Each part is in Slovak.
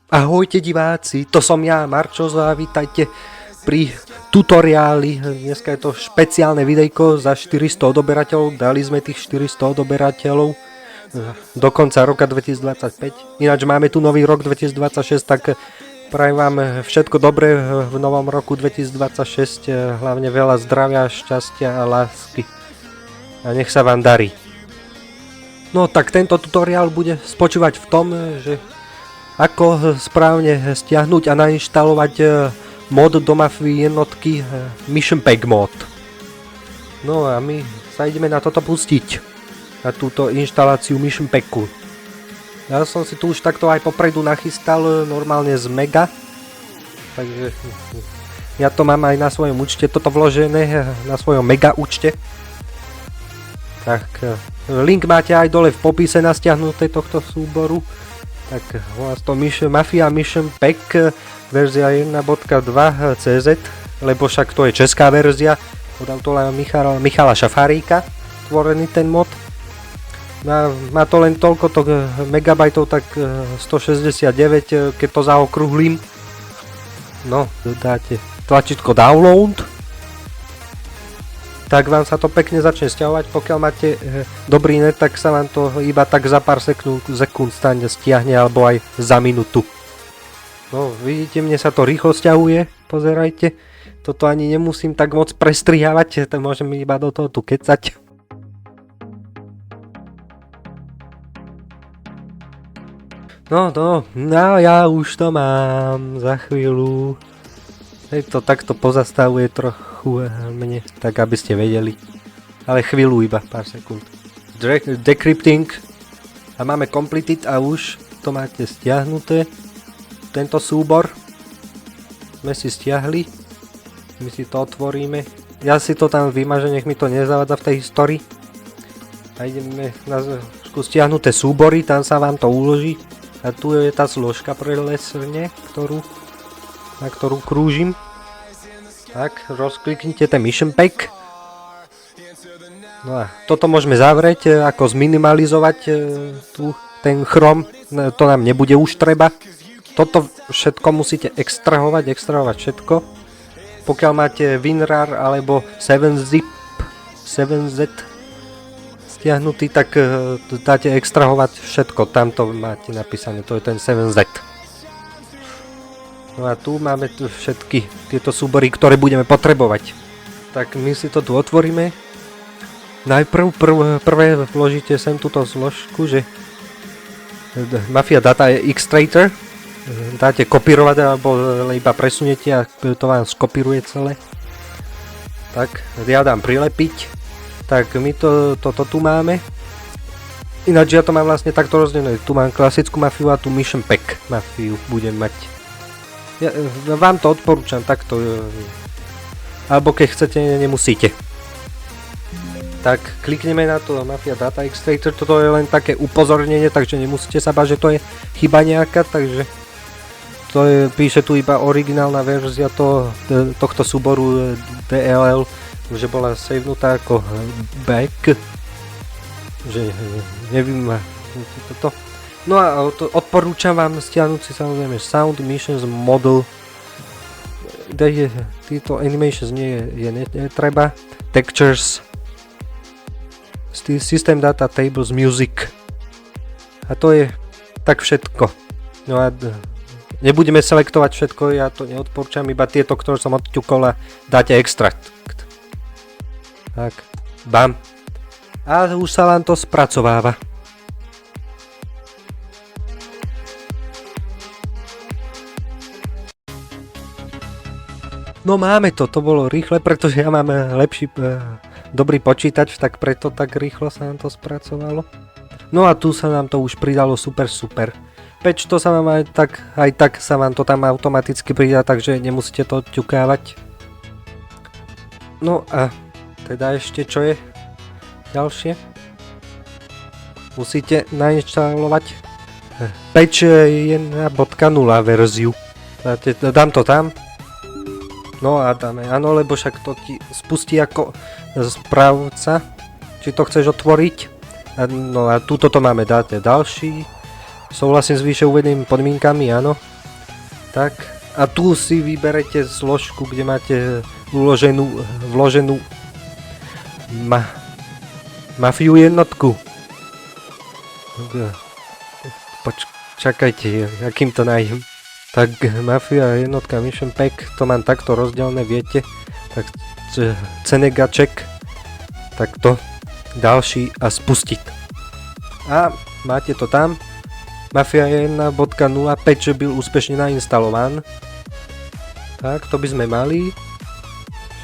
Ahojte diváci, to som ja, Marčo, a vítajte pri tutoriáli. Dneska je to špeciálne videjko za 400 odoberateľov, dali sme tých 400 odoberateľov do konca roka 2025. Ináč máme tu nový rok 2026, tak prajem vám všetko dobré v novom roku 2026, hlavne veľa zdravia, šťastia a lásky. A nech sa vám darí. No tak tento tutoriál bude spočívať v tom, že ako správne stiahnuť a nainštalovať mod do Mafii jednotky Mission Pack mod. No a my sa ideme na toto pustiť, na túto inštaláciu Mission Packu. Ja som si tu už takto aj popredu nachystal normálne z Mega, takže ja to mám aj na svojom účte, toto vložené na svojom Mega účte. Tak link máte aj dole v popise na stiahnuté tohto súboru. Tak volá to Mafia Mission Pack verzia 1.2 CZ, lebo však to je česká verzia od autora Michala Šafáríka tvorený ten mod. Má to len toľko megabajtov, tak 169, keď to zaokrúhlim. No, dáte tlačítko download, tak vám sa to pekne začne stiahovať. Pokiaľ máte dobrý net, tak sa vám to iba tak za pár sekúnd stiahne, alebo aj za minútu. No vidíte, mne sa to rýchlo stiahuje, pozerajte. Toto ani nemusím tak moc prestrihávať, to môžem iba do toho tu kecať. No, ja už to mám za chvíľu. Hej, to takto pozastavuje trochu mne, tak aby ste vedeli. Ale chvíľu iba, pár sekúnd. Decrypting. A máme completed a už to máte stiahnuté. Tento súbor sme si stiahli. My si to otvoríme. Ja si to tam vymažem, nech mi to nezavadza v tej histórii. A ideme na stiahnuté súbory, tam sa vám to uloží. A tu je tá zložka pre lesne, na ktorú krúžim. Tak, rozkliknite ten Mission Pack. No a toto môžeme zavrieť, ako zminimalizovať tu ten chrom, to nám nebude už treba. Toto všetko musíte extrahovať všetko. Pokiaľ máte WinRAR alebo 7Z stiahnutý, tak dáte extrahovať všetko, tamto máte napísané, to je ten 7Z. No a tu máme tu všetky tieto súbory, ktoré budeme potrebovať. Tak my si to tu otvoríme. Najprv prvé vložíte sem túto zložku, že Mafia Data Extractor. Dáte kopírovať alebo iba presuniete a to vám skopíruje celé. Tak ja dám prilepiť. Tak my toto tu máme. Ináč ja to mám vlastne takto rozdelené. Tu mám klasickú Mafiu a tu Mission Pack Mafiu budem mať. Ja vám to odporúčam takto, alebo keď chcete, nemusíte. Tak klikneme na to Mafia Data Extractor, toto je len také upozornenie, takže nemusíte sa báť, že to je chyba nejaká, takže to je, píše tu iba originálna verzia tohto súboru DLL, že bola savenutá ako back, že neviem toto. No a odporúčam vám stiahnuť si samozrejme Sound Missions Model. Títo animations netreba. Textures, System Data Tables, Music. A to je tak všetko. No a nebudeme selektovať všetko, ja to neodporúčam, iba tieto, ktoré som odťukol, a dáte extract. Tak, bam. A už sa vám to spracováva. No máme to bolo rýchle, pretože ja mám lepší, dobrý počítač, tak preto tak rýchlo sa nám to spracovalo. No a tu sa nám to už pridalo super. Peč to sa vám aj tak sa vám to tam automaticky pridá, takže nemusíte to odťukávať. No a teda ešte čo je ďalšie? Musíte nainštalovať Patch 1.0 verziu. Dám to tam. No a dáme áno, lebo však to ti spustí ako správca, či to chceš otvoriť. No a túto to máme, dáte ďalší. Súhlasím s výše uvedenými podmienkami, áno. Tak. A tu si vyberete zložku, kde máte vloženú mafiu jednotku. Čakajte, akým to nájdem. Tak mafia jednotka Mission Pack, to mám takto rozdelené, viete. Tak cenegaček, takto ďalší a spustiť. A máte to tam. Mafia 1.0 patch byl úspešne nainstalován. Tak, to by sme mali.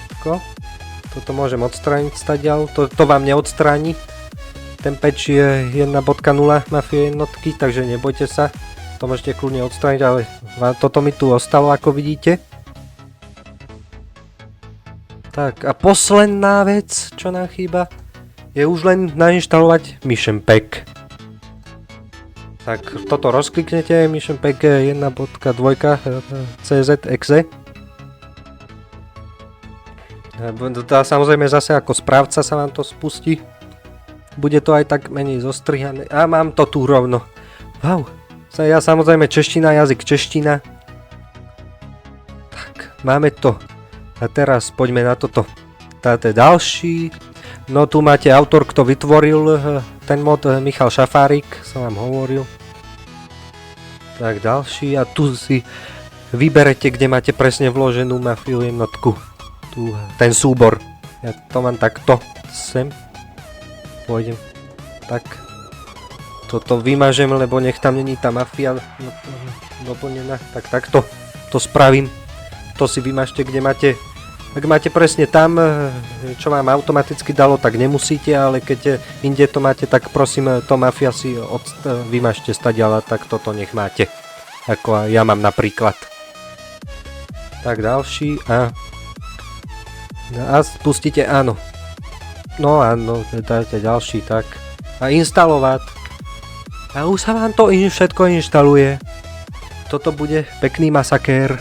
Všetko. Toto môžem odstrániť stadiaľ. To vám neodstráni. Ten patch je 1.0 Mafia jednotky, takže nebojte sa. To môžete kľudne odstrániť, ale toto mi tu ostalo, ako vidíte. Tak, a posledná vec, čo nám chýba, je už len nainštalovať Mission Pack. Tak, toto rozkliknete, Mission Pack 1.2 CZ.exe. Samozrejme zase ako správca sa vám to spustí. Bude to aj tak menej zostrihané. A mám to tu rovno. Wow. Ja samozrejme čeština, jazyk čeština. Tak, máme to. A teraz poďme na toto. Táto je ďalší. No tu máte autor, kto vytvoril ten mod, Michal Šafárik, som vám hovoril. Tak ďalší. A tu si vyberete, kde máte presne vloženú mafiu jednotku. Tu ten súbor. Ja to mám takto. Sem. Pôjdem. Tak. Toto vymažem, lebo nech tam není tá mafia doplnená. Tak takto to spravím. To si vymažte, kde máte. Ak máte presne tam, čo vám automaticky dalo, tak nemusíte, ale keď inde to máte, tak prosím, to mafia si vymažte stadiaľ, tak toto nech máte. Ako ja mám napríklad. Tak ďalší a spustíte áno. No áno, dáte ďalší, tak. A instalovať. A už sa vám to všetko inštaluje. Toto bude pekný masakér.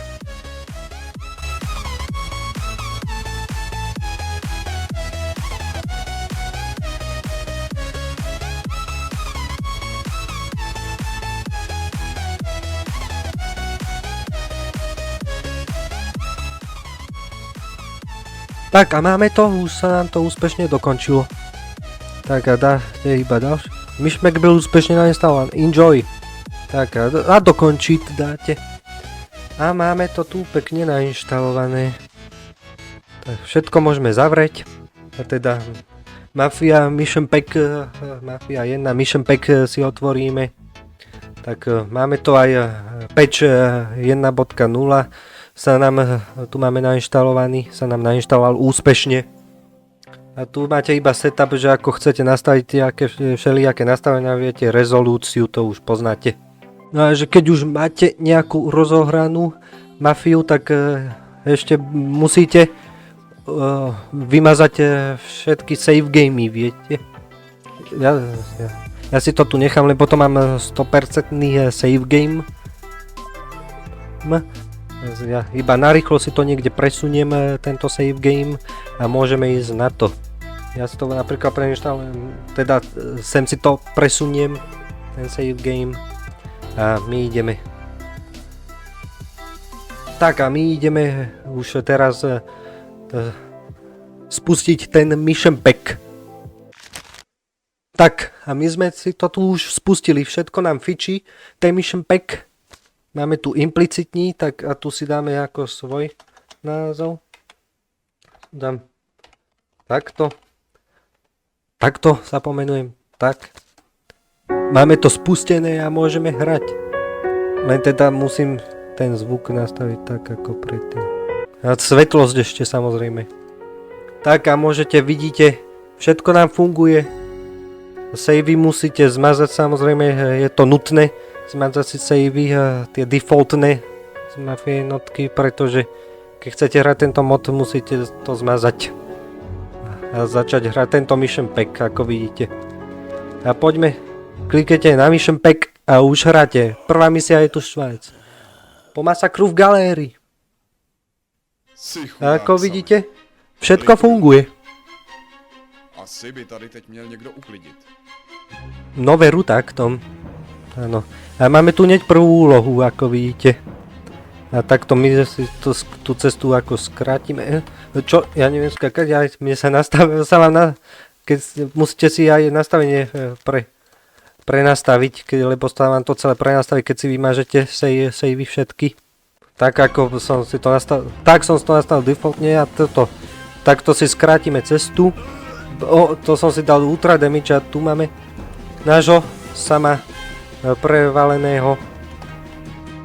Tak a máme to, už sa nám to úspešne dokončilo. Tak a dáte iba ďalší. Myšmek byl úspešne nainstalovaný. Enjoy. Tak a dokončiť dáte. A máme to tu pekne nainštalované. Tak všetko môžeme zavrieť. A teda Mafia Mission Pack, Mafia 1 Mission Pack si otvoríme. Tak máme to aj patch 1.0 sa nám tu máme nainštalovaný, sa nám nainštaloval úspešne. A tu máte iba setup, že ako chcete nastaviť všelijaké nastavenia, viete, rezolúciu, to už poznáte. No a že keď už máte nejakú rozohranú mafiu, tak ešte musíte vymazať všetky save gamey, viete. Ja si to tu nechám, lebo to mám 100% save game. Ja iba narýchlo si to niekde presuniem, tento save game, a môžeme ísť na to. Ja si to napríklad preinštalujem, teda sem si to presuniem, ten save game, a my ideme. Tak a my ideme už teraz spustiť ten Mission Pack. Tak a my sme si to tu už spustili, všetko nám fičí, ten Mission Pack. Máme tu implicitní, tak a tu si dáme ako svoj názov. Dám takto. Takto sa pomenujem. Tak. Máme to spustené a môžeme hrať. Len teda musím ten zvuk nastaviť tak ako predtým. A svetlosť ešte samozrejme. Tak a vidíte, všetko nám funguje. Savey musíte zmazať, samozrejme, je to nutné. Zmazať si savey, tie defaultné z Mafia jednotky, pretože keď chcete hrať tento mod, musíte to zmazať a začať hrať tento Mission Pack, ako vidíte. A poďme, kliknete na Mission Pack a už hráte. Prvá misia je tu Švajc. Po masakru v galérii. A ako vidíte, všetko funguje. Asi by tady teď měl někdo uklidit. No veru takto. Áno. A máme tu hneď prvú úlohu, ako vidíte. A takto my si tú cestu ako skrátime. Čo? Ja neviem skakať, mne sa nastavil, keď musíte si aj nastavenie prenastaviť, lebo sa vám to celé prenastaviť, keď si vymažete savey všetky. Tak ako som si to nastavil, tak som si to nastavil defaultne a takto si skrátime cestu. To som si dal ultra damage a tu máme nášho sama prevaleného,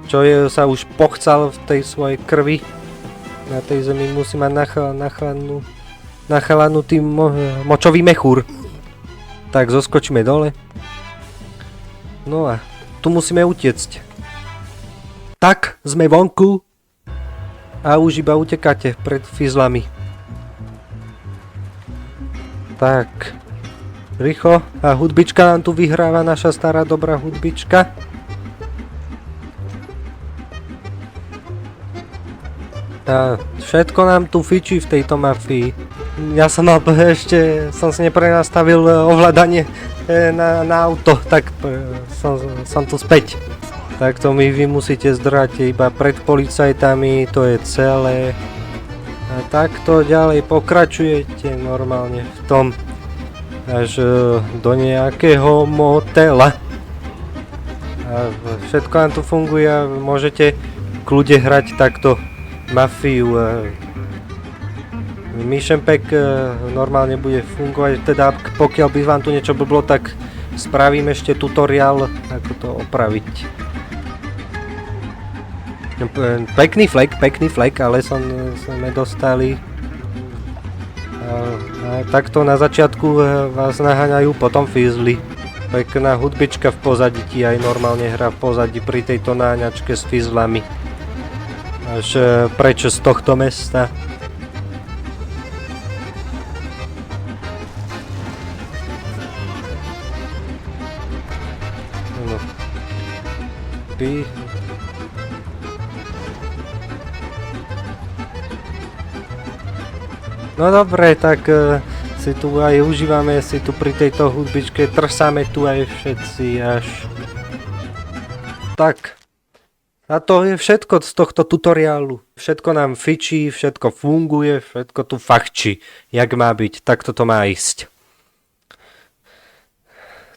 čo sa už pochcal v tej svojej krvi. Na tej zemi musí mať nachalanú tým močový mechúr. Tak zoskočíme dole. No a tu musíme utiecť. Tak, sme vonku. A už iba utekáte pred fizlami. Tak. Rýchlo. A hudbička nám tu vyhráva, naša stará dobrá hudbička. A všetko nám tu fičí v tejto mafii. Ja som som si neprenastavil ovládanie na auto, tak som tu späť. Tak to vy musíte zdrať iba pred policajtami, to je celé. A takto ďalej pokračujete normálne v tom až do nejakého motela. A všetko nám tu funguje a môžete kľude hrať takto mafiu. Mission Pack normálne bude fungovať, teda pokiaľ by vám tu niečo blblo, tak spravím ešte tutoriál, ako to opraviť. Pekný flek, ale sme dostali. A takto na začiatku vás naháňajú potom fizly. Pekná hudbička v pozadí ti aj normálne hrá v pozadí pri tejto náňačke s fizlami. Až preč z tohto mesta. No. No dobre, tak si tu aj užívame, si tu pri tejto hudbičke, trsáme tu aj všetci až. Tak. A to je všetko z tohto tutoriálu. Všetko nám fičí, všetko funguje, všetko tu fachčí, jak má byť, takto to má ísť.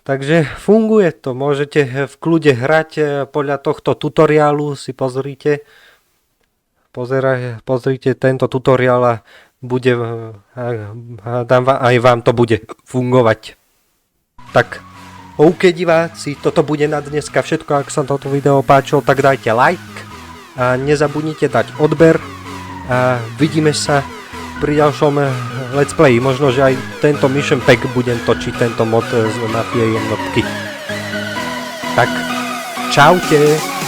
Takže funguje to, môžete v kľude hrať podľa tohto tutoriálu, si pozrite. Pozrite tento tutoriál a aj vám to bude fungovať. Tak. OK diváci, toto bude na dneska všetko, ak sa toto video páčilo, tak dajte like a nezabudnite dať odber a vidíme sa pri ďalšom let's play, možno že aj tento Mission Pack budem točiť, tento mod z Mafie jednotky. Tak, čaute.